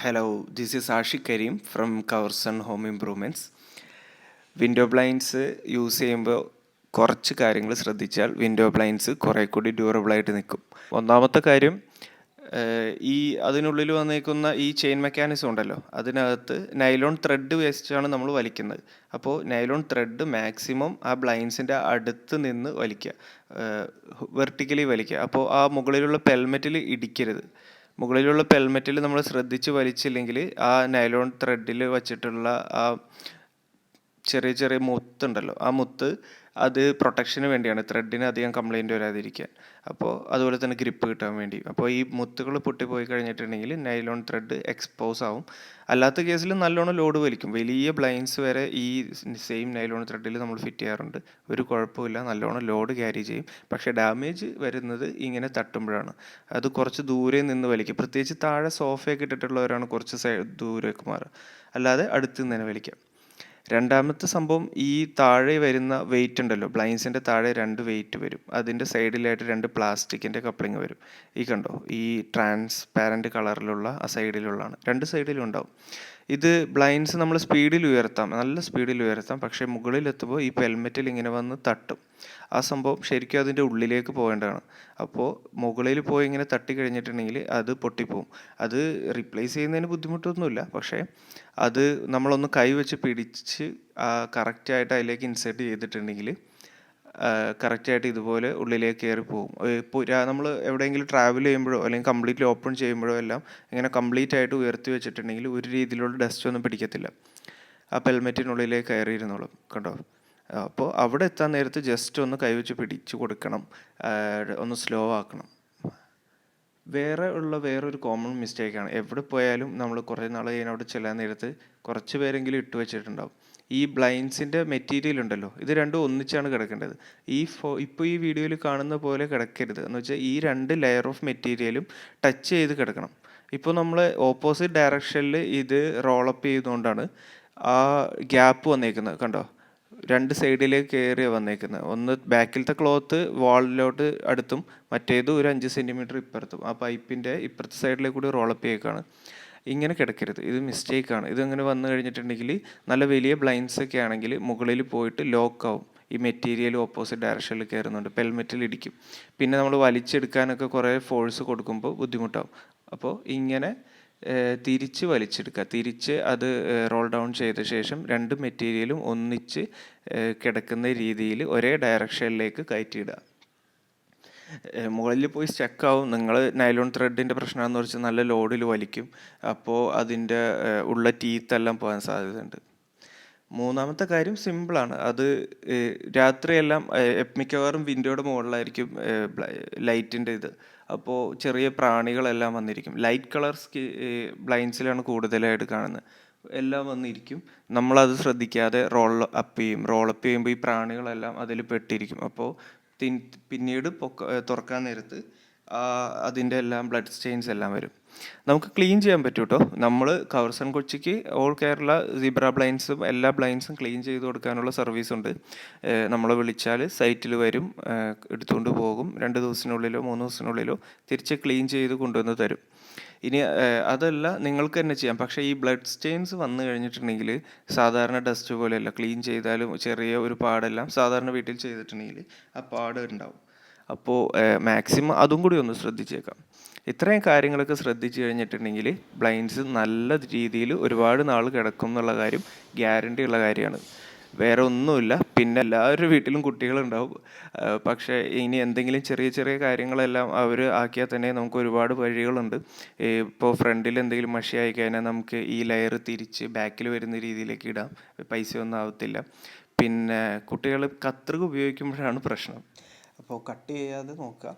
Hello, this is Ashik Karim from Coverson Home Improvements. Window blinds use ചെയ്യുമ്പോൾ കുറച്ച് കാര്യങ്ങൾ ശ്രദ്ധിച്ചാൽ വിൻഡോ ബ്ലൈൻഡ്സ് കുറേ കൂടി ഡ്യൂറബിളായിട്ട് നിൽക്കും. ഒന്നാമത്തെ കാര്യം, ഈ അതിനുള്ളിൽ വന്നേക്കുന്ന ഈ ചെയിൻ മെക്കാനിസം ഉണ്ടല്ലോ, അതിനകത്ത് നൈലോൺ ത്രെഡ് വെച്ചാണ് നമ്മൾ വലിക്കുന്നത്. അപ്പോൾ നൈലോൺ ത്രെഡ് മാക്സിമം ആ ബ്ലൈൻഡ്സിൻ്റെ അടുത്ത് നിന്ന് വലിക്കുക, വെർട്ടിക്കലി വലിക്കുക. അപ്പോൾ ആ മുകളിലുള്ള പെൽമെറ്റിൽ ഇടിക്കരുത്. മുകളിലുള്ള പെൽമെറ്റിൽ നമ്മൾ ശ്രദ്ധിച്ച് വലിച്ചില്ലെങ്കിൽ ആ നൈലോൺ ത്രെഡിൽ വച്ചിട്ടുള്ള ആ ചെറിയ ചെറിയ മുത്തുണ്ടല്ലോ, ആ മുത്ത് അത് പ്രൊട്ടക്ഷന് വേണ്ടിയാണ്, ത്രെഡിന് അധികം കംപ്ലൈൻറ്റ് വരാതിരിക്കാൻ. അപ്പോൾ അതുപോലെ തന്നെ ഗ്രിപ്പ് കിട്ടാൻ വേണ്ടി. അപ്പോൾ ഈ മുത്തുകൾ പൊട്ടിപ്പോയി കഴിഞ്ഞിട്ടുണ്ടെങ്കിൽ നൈലോൺ ത്രെഡ് എക്സ്പോസ് ആവും. അല്ലാത്ത കേസിൽ നല്ലോണം ലോഡ് വലിക്കും. വലിയ ബ്ലൈൻഡ്സ് വരെ ഈ സെയിം നൈലോൺ ത്രെഡിൽ നമ്മൾ ഫിറ്റ് ചെയ്യാറുണ്ട്. ഒരു കുഴപ്പമില്ല, നല്ലോണം ലോഡ് ക്യാരി ചെയ്യും. പക്ഷേ ഡാമേജ് വരുന്നത് ഇങ്ങനെ തട്ടുമ്പോഴാണ്. അത് കുറച്ച് ദൂരെ നിന്ന് വലിക്കും. പ്രത്യേകിച്ച് താഴെ സോഫയൊക്കെ ഇട്ടിട്ടുള്ളവരാണ് കുറച്ച് ദൂരേക്ക് മാറുക. അല്ലാതെ അടുത്ത് നിന്ന് തന്നെ വലിക്കാം. രണ്ടാമത്തെ സംഭവം, ഈ താഴെ വരുന്ന വെയിറ്റ് ഉണ്ടല്ലോ, ബ്ലൈൻഡ്സിൻ്റെ താഴെ 2 വെയിറ്റ് വരും. അതിൻ്റെ സൈഡിലായിട്ട് 2 പ്ലാസ്റ്റിക്കിൻ്റെ കപ്ലിങ് വരും. ഈ കണ്ടോ, ഈ ട്രാൻസ്പാരൻറ്റ് കളറിലുള്ള ആ സൈഡിലുള്ളതാണ്. 2 സൈഡിലും ഉണ്ടാവും. ഇത് ബ്ലൈൻഡ്സ് നമ്മൾ സ്പീഡിൽ ഉയർത്താം, നല്ല സ്പീഡിൽ ഉയർത്താം. പക്ഷേ മുകളിലെത്തുമ്പോൾ ഈ പെൽമെറ്റിൽ ഇങ്ങനെ വന്ന് തട്ടും. ആ സംഭവം ശരിക്കും അതിൻ്റെ ഉള്ളിലേക്ക് പോകേണ്ടതാണ്. അപ്പോൾ മുകളിൽ പോയി ഇങ്ങനെ തട്ടി കഴിഞ്ഞിട്ടുണ്ടെങ്കിൽ അത് പൊട്ടിപ്പോവും. അത് റീപ്ലേസ് ചെയ്യുന്നതിന് ബുദ്ധിമുട്ടൊന്നുമില്ല. പക്ഷേ അത് നമ്മളൊന്ന് കൈ വെച്ച് പിടിച്ച് കറക്റ്റായിട്ട് അതിലേക്ക് ഇൻസേർട്ട് ചെയ്തിട്ടുണ്ടെങ്കിൽ കറക്റ്റായിട്ട് ഇതുപോലെ ഉള്ളിലേക്ക് കയറി പോകും. ഇപ്പോൾ നമ്മൾ എവിടെയെങ്കിലും ട്രാവൽ ചെയ്യുമ്പോഴോ അല്ലെങ്കിൽ കംപ്ലീറ്റ്ലി ഓപ്പൺ ചെയ്യുമ്പോഴോ എല്ലാം ഇങ്ങനെ കംപ്ലീറ്റ് ആയിട്ട് ഉയർത്തി വെച്ചിട്ടുണ്ടെങ്കിൽ ഒരു രീതിയിലുള്ള ഡസ്റ്റ് ഒന്നും പിടിക്കത്തില്ല. ആ പെൽമെറ്റിനുള്ളിലേക്ക് കയറി ഇരുന്നോളും. കണ്ടോ? അപ്പോൾ അവിടെ എത്താൻ നേരത്ത് ജസ്റ്റ് ഒന്ന് കൈവച്ച് പിടിച്ച് കൊടുക്കണം, ഒന്ന് സ്ലോ ആക്കണം. വേറൊരു കോമൺ മിസ്റ്റേക്കാണ്, എവിടെ പോയാലും നമ്മൾ കുറേ നാൾ കഴിഞ്ഞ് അവിടെ ചെല്ലാൻ നേരത്ത് കുറച്ച് പേരെങ്കിലും ഇട്ട് വെച്ചിട്ടുണ്ടാവും. ഈ ബ്ലൈൻഡ്സിൻ്റെ മെറ്റീരിയൽ ഉണ്ടല്ലോ, ഇത് രണ്ടും ഒന്നിച്ചാണ് കിടക്കേണ്ടത്. ഇപ്പോൾ ഈ വീഡിയോയിൽ കാണുന്ന പോലെ കിടക്കരുത്. എന്ന് വെച്ചാൽ ഈ 2 ലെയർ ഓഫ് മെറ്റീരിയലും ടച്ച് ചെയ്ത് കിടക്കണം. ഇപ്പോൾ നമ്മൾ ഓപ്പോസിറ്റ് ഡയറക്ഷനിൽ ഇത് റോളപ്പ് ചെയ്തുകൊണ്ടാണ് ആ ഗ്യാപ്പ് വന്നേക്കുന്നത്. കണ്ടോ, 2 സൈഡിലേക്ക് കയറിയാണ് വന്നേക്കുന്നത്. ഒന്ന് ബാക്കിലത്തെ ക്ലോത്ത് വാളിലോട്ട് അടുത്തും മറ്റേത് ഒരു 5 സെൻറ്റിമീറ്റർ ഇപ്പുറത്തും. ആ പൈപ്പിൻ്റെ ഇപ്പുറത്തെ സൈഡിലേക്ക് കൂടി റോളപ്പ് ചെയ്യേക്കാണ്. ഇങ്ങനെ കിടക്കരുത്, ഇത് മിസ്റ്റേക്കാണ്. ഇതങ്ങനെ വന്നു കഴിഞ്ഞിട്ടുണ്ടെങ്കിൽ നല്ല വലിയ ബ്ലൈൻഡ്സ് ഒക്കെ ആണെങ്കിൽ മുകളിൽ പോയിട്ട് ലോക്കാവും. ഈ മെറ്റീരിയൽ ഓപ്പോസിറ്റ് ഡയറക്ഷനിൽ കയറുന്നുണ്ട്, പെൽമെറ്റിൽ ഇടിക്കും. പിന്നെ നമ്മൾ വലിച്ചെടുക്കാനൊക്കെ കുറേ ഫോഴ്സ് കൊടുക്കുമ്പോൾ ബുദ്ധിമുട്ടാവും. അപ്പോൾ ഇങ്ങനെ തിരിച്ച് വലിച്ചെടുക്കുക. തിരിച്ച് അത് റോൾ ഡൗൺ ചെയ്ത ശേഷം 2 മെറ്റീരിയലും ഒന്നിച്ച് കിടക്കുന്ന രീതിയിൽ ഒരേ ഡയറക്ഷനിലേക്ക് കയറ്റിയിടുക. മുകളിൽ പോയി സ്റ്റക്കാവും. നിങ്ങൾ നൈലോൺ ത്രെഡിൻ്റെ പ്രശ്നമാണെന്ന് വെച്ചാൽ നല്ല ലോഡിൽ വലിക്കും. അപ്പോൾ അതിൻ്റെ ഉള്ള ടീത്തെല്ലാം പോകാൻ സാധ്യതയുണ്ട്. മൂന്നാമത്തെ കാര്യം സിമ്പിളാണ്. അത് രാത്രിയെല്ലാം മിക്കവാറും വിൻഡോയുടെ മുകളിലായിരിക്കും ലൈറ്റിൻ്റെ ഇത്. അപ്പോൾ ചെറിയ പ്രാണികളെല്ലാം വന്നിരിക്കും. ലൈറ്റ് കളർ ബ്ലൈൻഡ്സിലാണ് കൂടുതലായിട്ട് കാണുന്നത്. എല്ലാം വന്നിരിക്കും. നമ്മളത് ശ്രദ്ധിക്കാതെ റോൾ അപ്പ് ചെയ്യുമ്പോൾ ഈ പ്രാണികളെല്ലാം അതിൽ പെട്ടിരിക്കും. അപ്പോൾ പിന്നീട് തുറക്കാൻ നേരത്ത് അതിൻ്റെ എല്ലാം ബ്ലഡ് സ്റ്റെയിൻസ് എല്ലാം വരും. നമുക്ക് ക്ലീൻ ചെയ്യാൻ പറ്റും കേട്ടോ. നമ്മൾ കവർസൺ കൊച്ചിക്ക് ഓൾ കേരള സിബ്ര ബ്ലൈൻഡ്സും എല്ലാ ബ്ലൈൻഡ്സും ക്ലീൻ ചെയ്ത് കൊടുക്കാനുള്ള സർവീസ് ഉണ്ട്. നമ്മളെ വിളിച്ചാൽ സൈറ്റിൽ വരും, എടുത്തുകൊണ്ട് പോകും. 2 ദിവസത്തിനുള്ളിലോ 3 ദിവസത്തിനുള്ളിലോ തിരിച്ച് ക്ലീൻ ചെയ്ത് കൊണ്ടുവന്ന് തരും. ഇനി അതല്ല, നിങ്ങൾക്ക് തന്നെ ചെയ്യാം. പക്ഷേ ഈ ബ്ലഡ് സ്റ്റെയിൻസ് വന്നു കഴിഞ്ഞിട്ടുണ്ടെങ്കിൽ സാധാരണ ഡസ്റ്റ് പോലെയല്ല, ക്ലീൻ ചെയ്താലും ചെറിയ ഒരു പാടെല്ലാം സാധാരണ വീട്ടിൽ ചെയ്തിട്ടുണ്ടെങ്കിൽ ആ പാട് ഉണ്ടാവും. അപ്പോൾ മാക്സിമം അതും കൂടി ഒന്ന് ശ്രദ്ധിച്ചേക്കാം. ഇത്രയും കാര്യങ്ങളൊക്കെ ശ്രദ്ധിച്ചു കഴിഞ്ഞിട്ടുണ്ടെങ്കിൽ ബ്ലൈൻഡ്സ് നല്ല രീതിയിൽ ഒരുപാട് നാൾ കിടക്കും എന്നുള്ള കാര്യം ഗ്യാരണ്ടി ഉള്ള കാര്യമാണ്. വേറെ ഒന്നുമില്ല. പിന്നെ എല്ലാവരുടെ വീട്ടിലും കുട്ടികളുണ്ടാവും. പക്ഷേ ഇനി എന്തെങ്കിലും ചെറിയ ചെറിയ കാര്യങ്ങളെല്ലാം അവർ ആക്കിയാൽ തന്നെ നമുക്ക് ഒരുപാട് വഴികളുണ്ട്. ഇപ്പോൾ ഫ്രണ്ടിൽ എന്തെങ്കിലും മഷി ആയി കഴിഞ്ഞാൽ നമുക്ക് ഈ ലെയർ തിരിച്ച് ബാക്കിൽ വരുന്ന രീതിയിലേക്ക് ഇടാം. പൈസയൊന്നും ആവത്തില്ല. പിന്നെ കുട്ടികൾ കത്രിക ഉപയോഗിക്കുമ്പോഴാണ് പ്രശ്നം. അപ്പോൾ കട്ട് ചെയ്യാതെ നോക്കുക.